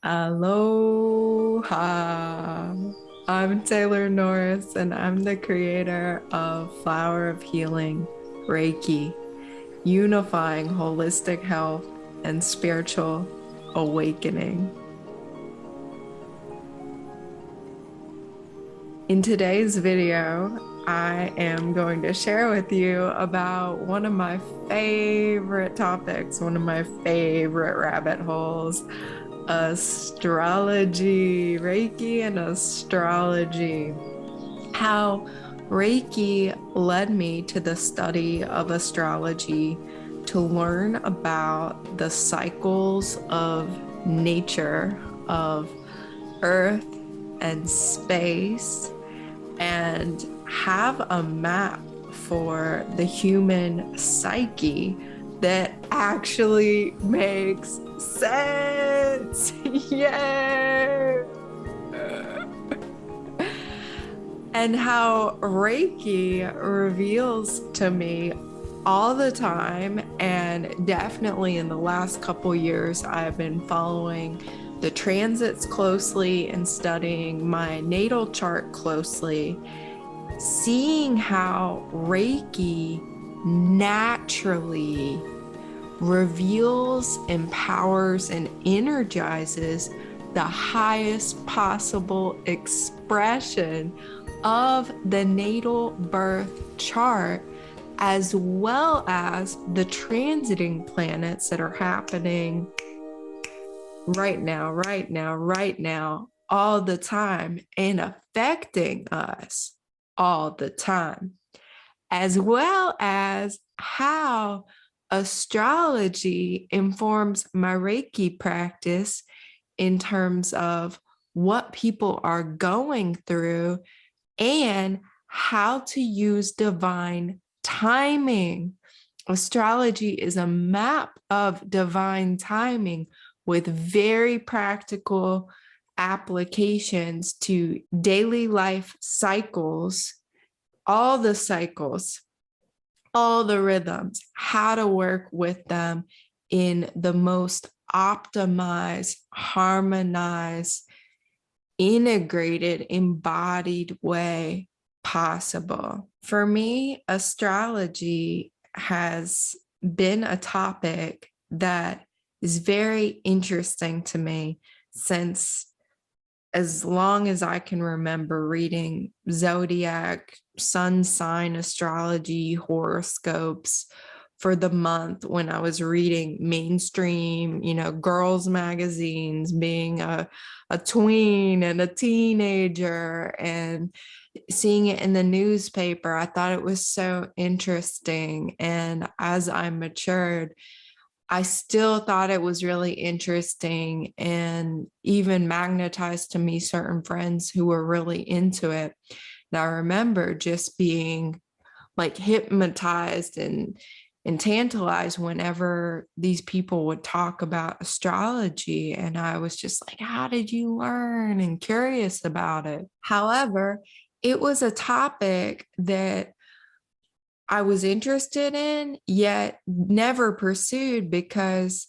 Aloha. I'm Taylor Norris, and I'm the creator of Flower of Healing, Reiki, unifying holistic health and spiritual awakening. In today's video, I am going to share with you about one of my favorite topics, one of my favorite rabbit holes, astrology, Reiki and astrology. How Reiki led me to the study of astrology to learn about the cycles of nature, of earth and space, and have a map for the human psyche that actually makes sense. Yay! And how Reiki reveals to me all the time, and definitely in the last couple years, I've been following the transits closely and studying my natal chart closely, seeing how Reiki naturally reveals, empowers, and energizes the highest possible expression of the natal birth chart, as well as the transiting planets that are happening right now, all the time, and affecting us all the time, as well as how astrology informs my Reiki practice in terms of what people are going through and how to use divine timing. Astrology is a map of divine timing with very practical applications to daily life cycles, all the cycles, all the rhythms, how to work with them in the most optimized, harmonized, integrated, embodied way possible. For me, astrology has been a topic that is very interesting to me since as long as I can remember reading zodiac, sun sign astrology, horoscopes for the month when I was reading mainstream, girls magazines, being a tween and a teenager and seeing it in the newspaper. I thought it was so interesting. And as I matured, I still thought it was really interesting and even magnetized to me certain friends who were really into it. And I remember just being like hypnotized and tantalized whenever these people would talk about astrology. And I was just like, how did you learn? And curious about it. However, it was a topic that I was interested in, yet never pursued because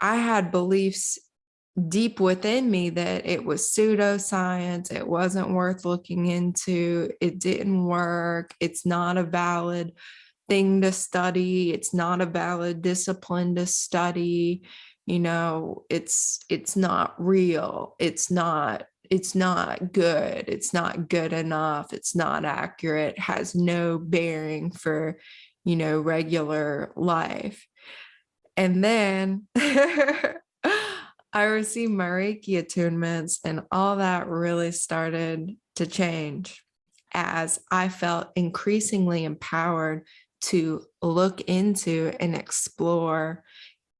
I had beliefs deep within me that it was pseudoscience, it wasn't worth looking into, it didn't work, it's not a valid thing to study, it's not a valid discipline to study, it's not real, it's not good, it's not good enough, it's not accurate, has no bearing for regular life. And then I received my Reiki attunements, and all that really started to change as I felt increasingly empowered to look into and explore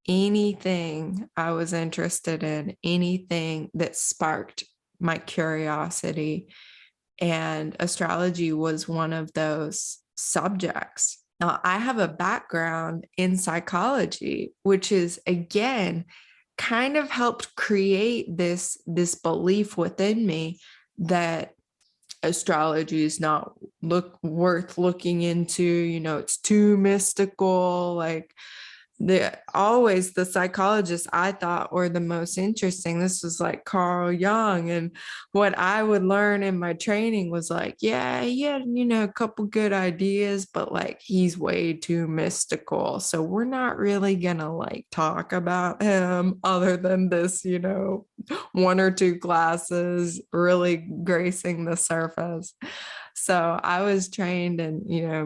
anything I was interested in, anything that sparked my curiosity. And astrology was one of those subjects. Now, I have a background in psychology, which is, again, kind of helped create this belief within me that astrology is not worth looking into, it's too mystical, like always the psychologists I thought were the most interesting. This was like Carl Jung. And what I would learn in my training was like, yeah, he had, a couple good ideas, but like he's way too mystical. So we're not really gonna like talk about him other than this, one or two classes really gracing the surface. So I was trained in,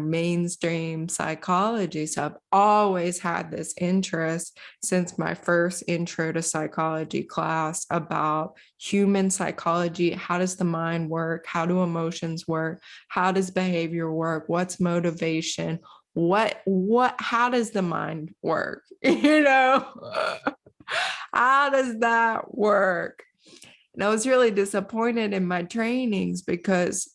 mainstream psychology. So I've always had this interest since my first intro to psychology class about human psychology. How does the mind work? How do emotions work? How does behavior work? What's motivation? How does the mind work? How does that work? And I was really disappointed in my trainings because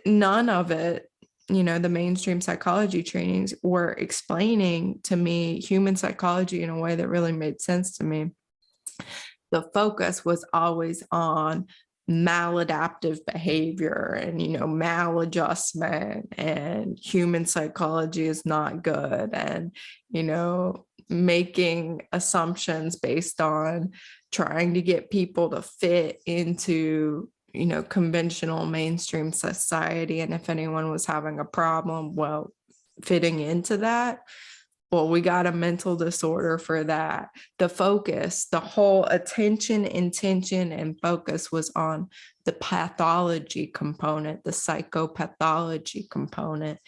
none of it, the mainstream psychology trainings were explaining to me human psychology in a way that really made sense to me. The focus was always on maladaptive behavior and, maladjustment, and human psychology is not good. And, making assumptions based on trying to get people to fit into conventional mainstream society. And if anyone was having a problem, well, fitting into that, well, we got a mental disorder for that. The focus, the whole attention, intention, and focus was on the pathology component, the psychopathology component.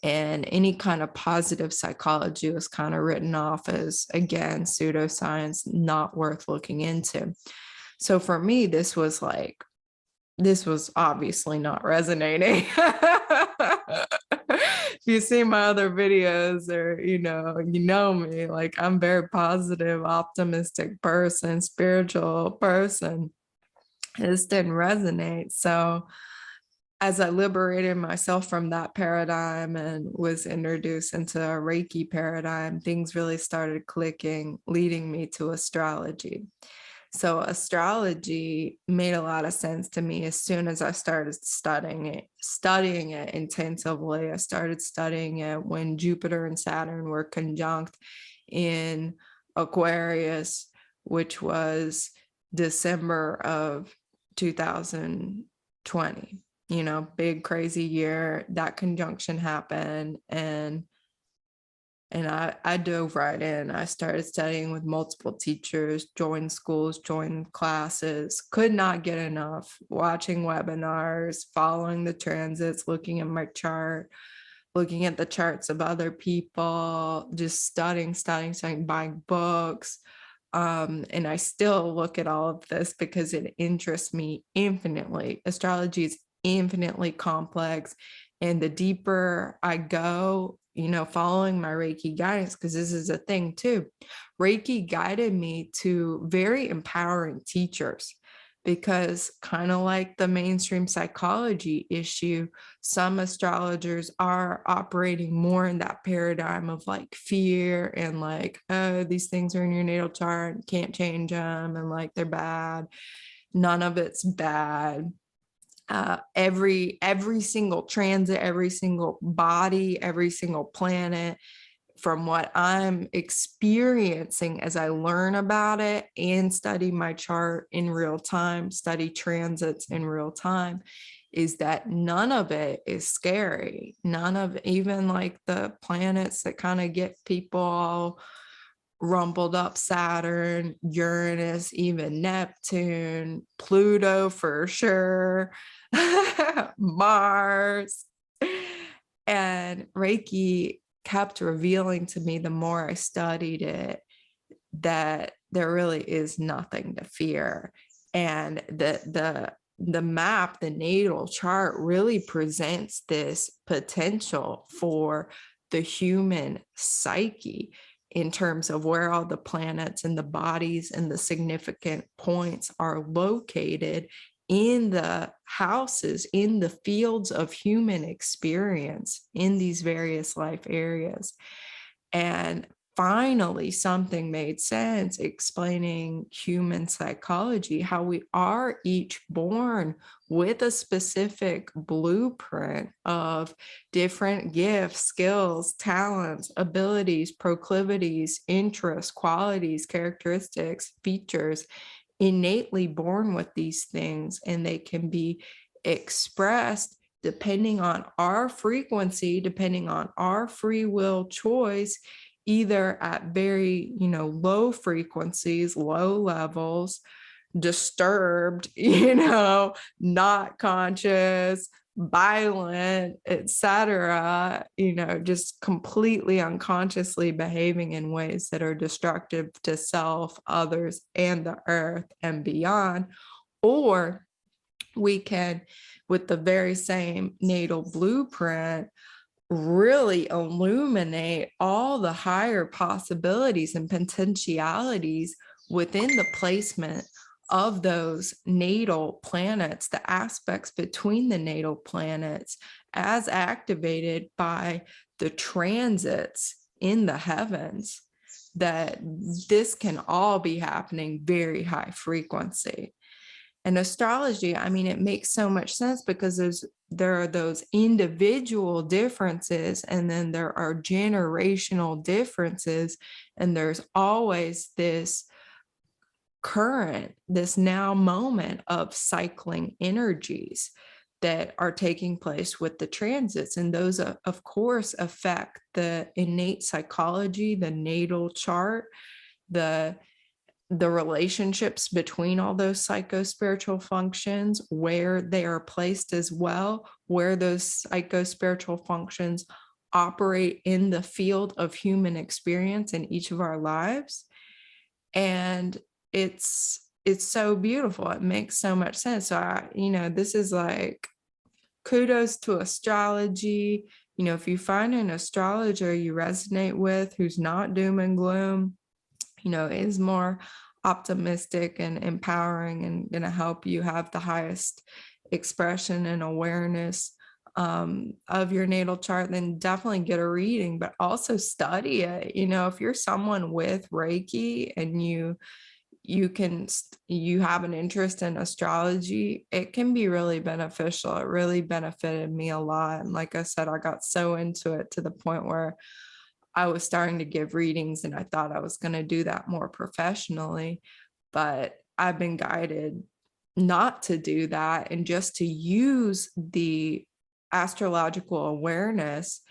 And any kind of positive psychology was kind of written off as, again, pseudoscience, not worth looking into. So for me, this was obviously not resonating. If you see my other videos, or you know me, like I'm very positive, optimistic person, spiritual person. This didn't resonate. So as I liberated myself from that paradigm and was introduced into a Reiki paradigm, things really started clicking, leading me to astrology. So astrology made a lot of sense to me as soon as I started studying it intensively. I started studying it when Jupiter and Saturn were conjunct in Aquarius, which was December of 2020. Big crazy year. That conjunction happened, and I dove right in. I started studying with multiple teachers, joined schools, joined classes, could not get enough, watching webinars, following the transits, looking at my chart, looking at the charts of other people, just studying, buying books. And I still look at all of this because it interests me infinitely. Astrology is infinitely complex. And the deeper I go, following my Reiki guidance, because this is a thing too, Reiki guided me to very empowering teachers, because kind of like the mainstream psychology issue, some astrologers are operating more in that paradigm of like fear and like, oh, these things are in your natal chart, can't change them, and like they're bad. None of it's bad. Every single transit, every single body, every single planet, from what I'm experiencing as I learn about it and study my chart in real time, study transits in real time, is that none of it is scary. None of, even like the planets that kind of get people all rumbled up, Saturn, Uranus, even Neptune, Pluto for sure, Mars. And Reiki kept revealing to me, the more I studied it, that there really is nothing to fear. And the map, the natal chart, really presents this potential for the human psyche in terms of where all the planets and the bodies and the significant points are located in the houses, in the fields of human experience in these various life areas. And finally something made sense explaining human psychology, how we are each born with a specific blueprint of different gifts, skills, talents, abilities, proclivities, interests, qualities, characteristics, features, innately born with these things, and they can be expressed depending on our frequency, depending on our free will choice, either at very, low frequencies, low levels, disturbed, not conscious, violent, etc., just completely unconsciously behaving in ways that are destructive to self, others, and the earth and beyond. Or we can, with the very same natal blueprint, really illuminate all the higher possibilities and potentialities within the placement of those natal planets, the aspects between the natal planets as activated by the transits in the heavens, that this can all be happening very high frequency. And astrology, I mean, it makes so much sense because there are those individual differences, and then there are generational differences, and there's always this current, this now moment of cycling energies that are taking place with the transits. And those, of course, affect the innate psychology, the natal chart, the relationships between all those psycho-spiritual functions, where they are placed as well, where those psycho-spiritual functions operate in the field of human experience in each of our lives. And it's so beautiful. It makes so much sense. So this is like kudos to astrology. If you find an astrologer you resonate with who's not doom and gloom, is more optimistic and empowering and going to help you have the highest expression and awareness of your natal chart, then definitely get a reading, but also study it. If you're someone with Reiki and you have an interest in astrology, it can be really beneficial. It really benefited me a lot. And like I said, I got so into it to the point where I was starting to give readings, and I thought I was going to do that more professionally, but I've been guided not to do that and just to use the astrological awareness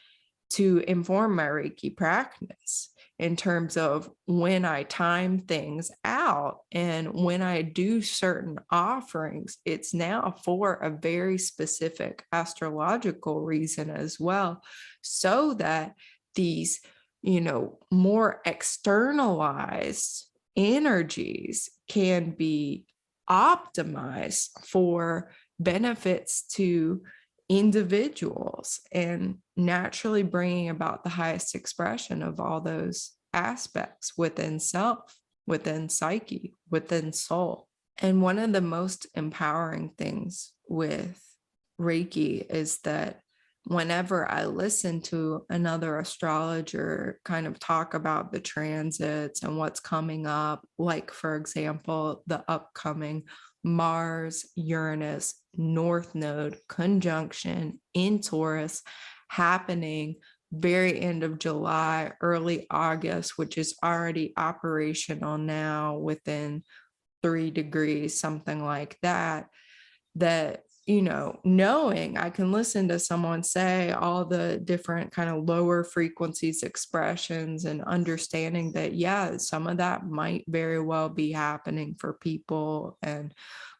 to inform my Reiki practice in terms of when I time things out and when I do certain offerings. It's now for a very specific astrological reason as well, so that these, more externalized energies can be optimized for benefits to individuals and naturally bringing about the highest expression of all those aspects within self, within psyche, within soul. And one of the most empowering things with Reiki is that whenever I listen to another astrologer kind of talk about the transits and what's coming up, like, for example, the upcoming Mars, Uranus, North Node conjunction in Taurus happening very end of July, early August, which is already operational now within 3 degrees, something like that, knowing I can listen to someone say all the different kind of lower frequencies expressions and understanding that, yeah, some of that might very well be happening for people and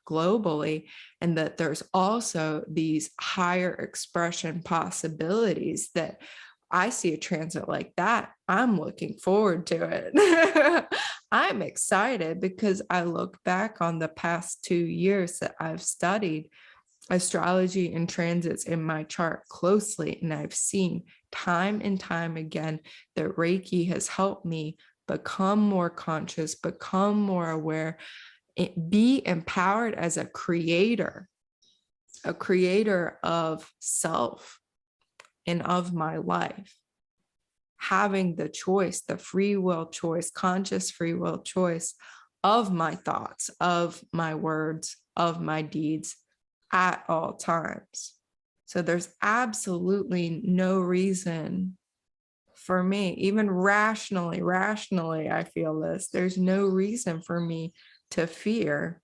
globally, and that there's also these higher expression possibilities that I see a transit like that, I'm looking forward to it. I'm excited because I look back on the past 2 years that I've studied astrology and transits in my chart closely, and I've seen time and time again that Reiki has helped me become more conscious, become more aware, be empowered as a creator of self and of my life. having the choice, the free will choice, conscious free will choice of my thoughts, of my words, of my deeds at all times. So there's absolutely no reason for me, even rationally, I feel this, there's no reason for me to fear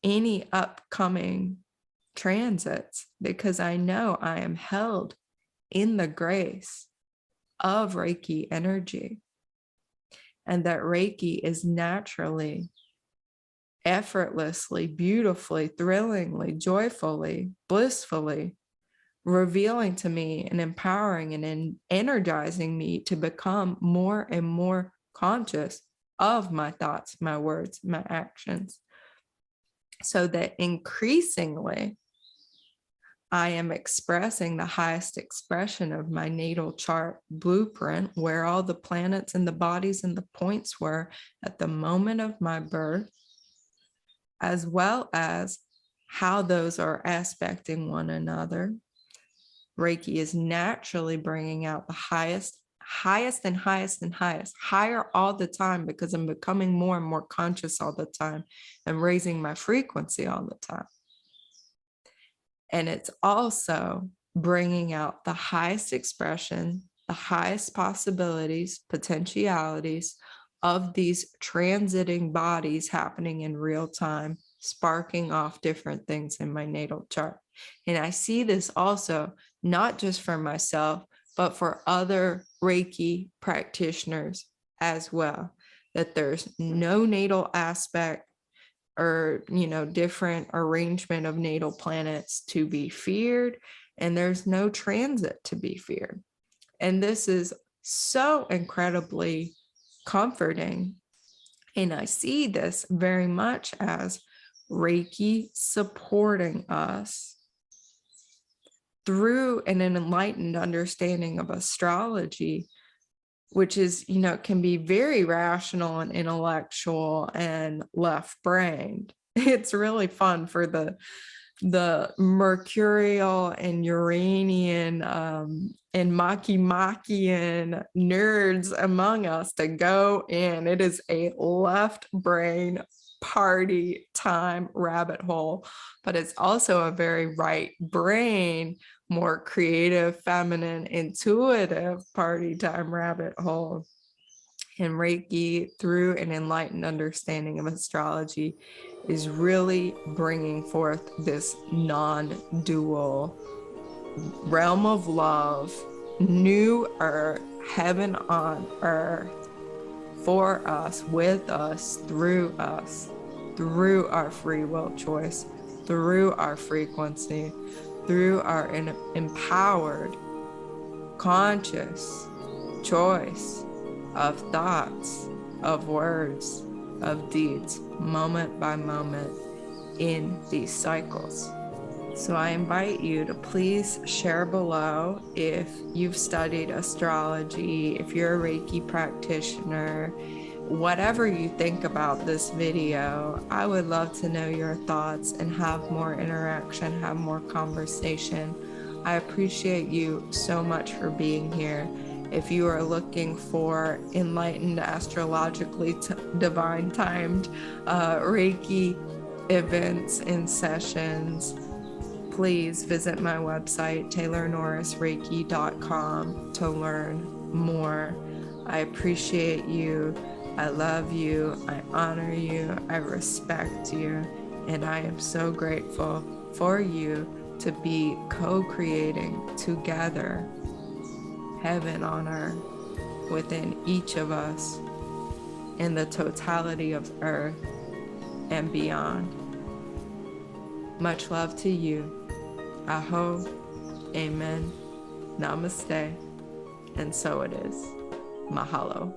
any upcoming transits, because I know I am held in the grace of Reiki energy, and that Reiki is naturally, effortlessly, beautifully, thrillingly, joyfully, blissfully revealing to me and empowering and energizing me to become more and more conscious of my thoughts, my words, my actions, so that increasingly I am expressing the highest expression of my natal chart blueprint, where all the planets and the bodies and the points were at the moment of my birth, as well as how those are aspecting one another. Reiki is naturally bringing out the highest and higher all the time, because I'm becoming more and more conscious all the time and raising my frequency all the time. And it's also bringing out the highest expression, the highest possibilities, potentialities of these transiting bodies happening in real time, sparking off different things in my natal chart. And I see this also not just for myself, but for other Reiki practitioners as well, that there's no natal aspect or, different arrangement of natal planets to be feared, and there's no transit to be feared. And this is so incredibly comforting. And I see this very much as Reiki supporting us through an enlightened understanding of astrology, which is, can be very rational and intellectual and left-brained. It's really fun for the Mercurial and Uranian and Machian nerds among us to go in. It is a left brain party time rabbit hole, but it's also a very right brain, more creative, feminine, intuitive party time rabbit hole. And Reiki, through an enlightened understanding of astrology, is really bringing forth this non-dual realm of love, new earth, heaven on earth, for us, with us, through our free will choice, through our frequency, through our empowered, conscious choice of thoughts, of words, of deeds, moment by moment in these cycles. So I invite you to please share below if you've studied astrology, if you're a Reiki practitioner, whatever you think about this video. I would love to know your thoughts and have more interaction, have more conversation. I appreciate you so much for being here. If you are looking for enlightened, astrologically divine timed Reiki events and sessions, please visit my website, taylornorrisreiki.com, to learn more. I appreciate you. I love you. I honor you. I respect you. And I am so grateful for you to be co-creating together heaven on earth within each of us, in the totality of earth and beyond. Much love to you. Aho, amen, namaste, and so it is. Mahalo.